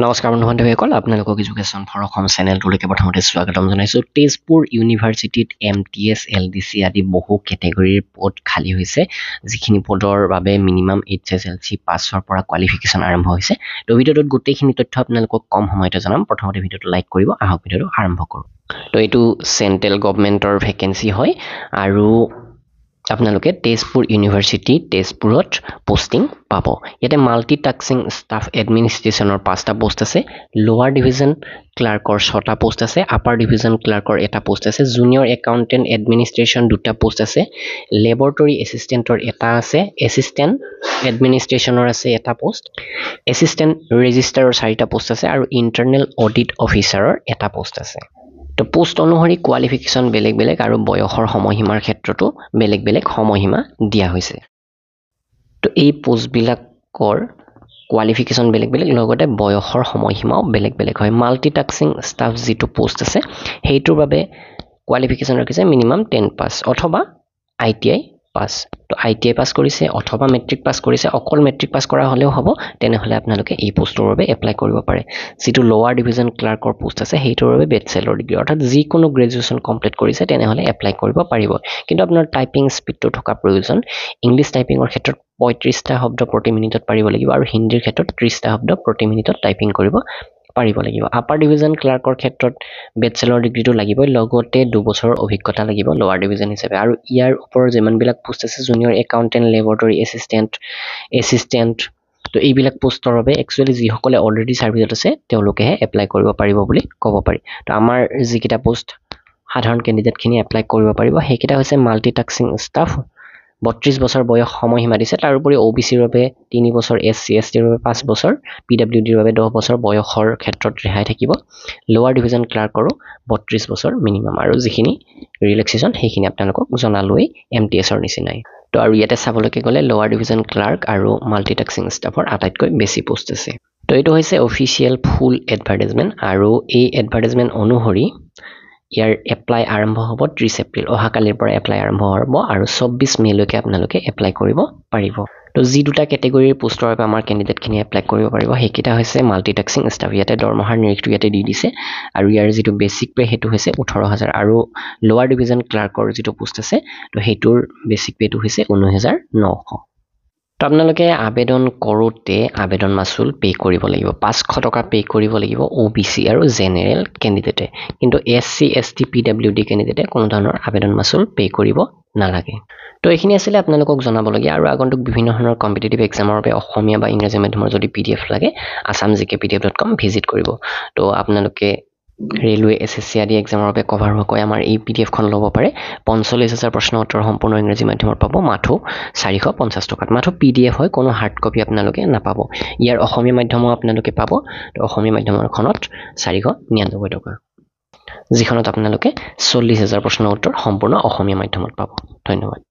নমস্কাৰ বন্ধুসকল আপোনালোকক এডুকেশ্যন ফৰ অসম চেনেলটোলৈকে প্ৰথমতে স্বাগতম জনাইছোঁ। তেজপুৰ ইউনিভাৰ্চিটিত MTS LDC আদি বহু কেটেগৰীৰ পদ খালী হৈছে, যিখিনি পদৰ বাবে মিনিমাম HSLC পাছৰ পৰা কোৱালিফিকেশ্যন আৰম্ভ হৈছে। তো ভিডিঅ'টোত গোটেইখিনি তথ্য আপোনালোকক কম সময়তে জনাম। প্ৰথমতে ভিডিঅ'টো লাইক কৰিব, আহক ভিডিঅ'টো আৰম্ভ কৰোঁ। তো এইটো চেণ্ট্ৰেল গভৰ্ণমেণ্টৰ ভেকেঞ্চি হয় আৰু আপোনালোকে তেজপুৰ ইউনিভাৰ্চিটি তেজপুৰত পোষ্টিং পাব। ইয়াতে মাল্টি টাস্কিং ষ্টাফ এডমিনিষ্ট্ৰেশ্যনৰ 5টা পোষ্ট আছে, লোৱাৰ ডিভিজন ক্লাৰ্কৰ 6টা পোষ্ট আছে, আপাৰ ডিভিজন ক্লাৰ্কৰ 1টা পোষ্ট আছে, জুনিয়ৰ একাউণ্টেণ্ট এডমিনিষ্ট্ৰেশ্যন 2টা পোষ্ট আছে, লেবৰেটৰী এছিষ্টেণ্টৰ 1টা আছে, এছিষ্টেণ্ট এডমিনিষ্ট্ৰেশ্যনৰ আছে 1টা পোষ্ট, এছিষ্টেণ্ট ৰেজিষ্ট্ৰাৰৰ 4টা পোষ্ট আছে আৰু ইণ্টাৰনেল অডিট অফিচাৰৰ 1টা পোষ্ট আছে। তো পোষ্ট অনুসৰি কোৱালিফিকেশ্যন বেলেগ বেলেগ আৰু বয়সৰ সময়সীমাৰ ক্ষেত্ৰতো বেলেগ বেলেগ সময়সীমা দিয়া হৈছে। তো এই পোষ্টবিলাকৰ কোৱালিফিকেশ্যন বেলেগ বেলেগ, লগতে বয়সৰ সময়সীমাও বেলেগ বেলেগ হয়। মাল্টি টাস্কিং ষ্টাফ যিটো পোষ্ট আছে সেইটোৰ বাবে কোৱালিফিকেশ্যন ৰাখিছে মিনিমাম 10 পাছ অথবা ITI পাছ। তো ITI পাছ কৰিছে অথবা মেট্ৰিক পাছ কৰিছে, অকল মেট্ৰিক পাছ কৰা হ'লেও হ'ব, তেনেহ'লে আপোনালোকে এই পোষ্টৰ বাবে এপ্লাই কৰিব পাৰে। যিটো লোৱাৰ ডিভিজন ক্লাৰ্কৰ পোষ্ট আছে সেইটোৰ বাবে বেচেলৰ ডিগ্ৰী অৰ্থাৎ যিকোনো গ্ৰেজুৱেশ্যন কমপ্লিট কৰিছে তেনেহ'লে এপ্লাই কৰিব পাৰিব। কিন্তু আপোনাৰ টাইপিং স্পীডটো থকা প্ৰয়োজন। ইংলিছ টাইপিঙৰ ক্ষেত্ৰত 35টা শব্দ প্ৰতি মিনিটত পাৰিব লাগিব আৰু হিন্দীৰ ক্ষেত্ৰত 30টা শব্দ প্ৰতি মিনিটত টাইপিং কৰিব পাৰিব লাগিব। আপাৰ ডিভিজন ক্লাৰ্কৰ ক্ষেত্ৰত বেচেলৰ ডিগ্ৰীটো লাগিবই, লগতে 2 বছৰৰ অভিজ্ঞতা লাগিব লোৱাৰ ডিভিজন হিচাপে। আৰু ইয়াৰ ওপৰৰ যিমানবিলাক পোষ্ট আছে জুনিয়ৰ একাউণ্টেণ্ট, লেবৰেটৰী এছিষ্টেণ্ট তো এইবিলাক পোষ্টৰ বাবে একচুৱেলি যিসকলে অলৰেডি ছাৰ্ভিচত আছে তেওঁলোকেহে এপ্লাই কৰিব পাৰিব বুলি ক'ব পাৰি। তো আমাৰ যিকেইটা পোষ্ট সাধাৰণ কেণ্ডিডেটখিনি এপ্লাই কৰিব পাৰিব সেইকেইটা হৈছে মাল্টি টাস্কিং ষ্টাফ, 32 বছৰ বয়স সময়সীমা দিছে। তাৰোপৰি OBCৰ বাবে 3 বছৰ, SC STৰ বাবে 5 বছৰ, PWDৰ বাবে 10 বছৰ বয়সৰ ক্ষেত্ৰত ৰেহাই থাকিব। লোৱাৰ ডিভিজন ক্লাৰ্কৰো 32 বছৰ মিনিমাম আৰু যিখিনি ৰিলেক্সেশ্যন সেইখিনি আপোনালোকক জনালোৱেই MTSৰ নিচিনাই। তো আৰু ইয়াতে চাবলৈকে গ'লে লোৱাৰ ডিভিজন ক্লাৰ্ক আৰু মাল্টি টাস্কিং ষ্টাফৰ আটাইতকৈ বেছি পোষ্ট আছে। তো এইটো হৈছে অফিচিয়েল ফুল এডভাৰটাইজমেণ্ট আৰু এই এডভাৰটাইজমেণ্ট অনুসৰি ইয়াৰ এপ্লাই আৰম্ভ হ'ব 30 এপ্ৰিল, অহাকালিৰ পৰা এপ্লাই আৰম্ভ হ'ব আৰু 24 মেলৈকে আপোনালোকে এপ্লাই কৰিব পাৰিব। তো যি দুটা কেটেগৰীৰ পোষ্টৰ বাবে আমাৰ কেণ্ডিডেটখিনি এপ্লাই কৰিব পাৰিব সেইকেইটা হৈছে মাল্টি টাস্কিং ষ্টাফ, ইয়াতে দৰমহাৰ নিৰিখটো ইয়াতে দি দিছে আৰু ইয়াৰ যিটো বেচিক পে সেইটো হৈছে 18,000 আৰু লোৱাৰ ডিভিজন ক্লাৰ্কৰ যিটো পোষ্ট আছে তো সেইটোৰ বেচিক পেটো হৈছে 19,900। তো আপোনালোকে আবেদন কৰোঁতে আবেদন মাচুল পে' কৰিব লাগিব, 500 টকা পে' কৰিব লাগিব OBC আৰু জেনেৰেল কেণ্ডিডেটে। কিন্তু SC ST PWD কেণ্ডিডেটে কোনো ধৰণৰ আবেদন মাচুল পে' কৰিব নালাগে। তো এইখিনি আছিলে আপোনালোকক জনাবলগীয়া। আৰু আগন্তুক বিভিন্ন ধৰণৰ কম্পিটিটিভ এক্সামৰ বাবে অসমীয়া বা ইংৰাজী মাধ্যমৰ যদি PDF লাগে assamgkpdf.com ভিজিট কৰিব। তো আপোনালোকে ৰেলৱে SSC আদি এক্সামৰ বাবে কভাৰ হোৱাকৈ আমাৰ এই PDFখন ল'ব পাৰে। 45,000 প্ৰশ্ন উত্তৰ সম্পূৰ্ণ ইংৰাজী মাধ্যমত পাব মাথো 450 টকাত। মাথো PDF হয়, কোনো হাৰ্ড কপি আপোনালোকে নাপাব। ইয়াৰ অসমীয়া মাধ্যমো আপোনালোকে পাব। তো অসমীয়া মাধ্যমৰখনত 499 টকা, যিখনত আপোনালোকে 40,000 প্ৰশ্ন উত্তৰ সম্পূৰ্ণ অসমীয়া মাধ্যমত পাব। ধন্যবাদ।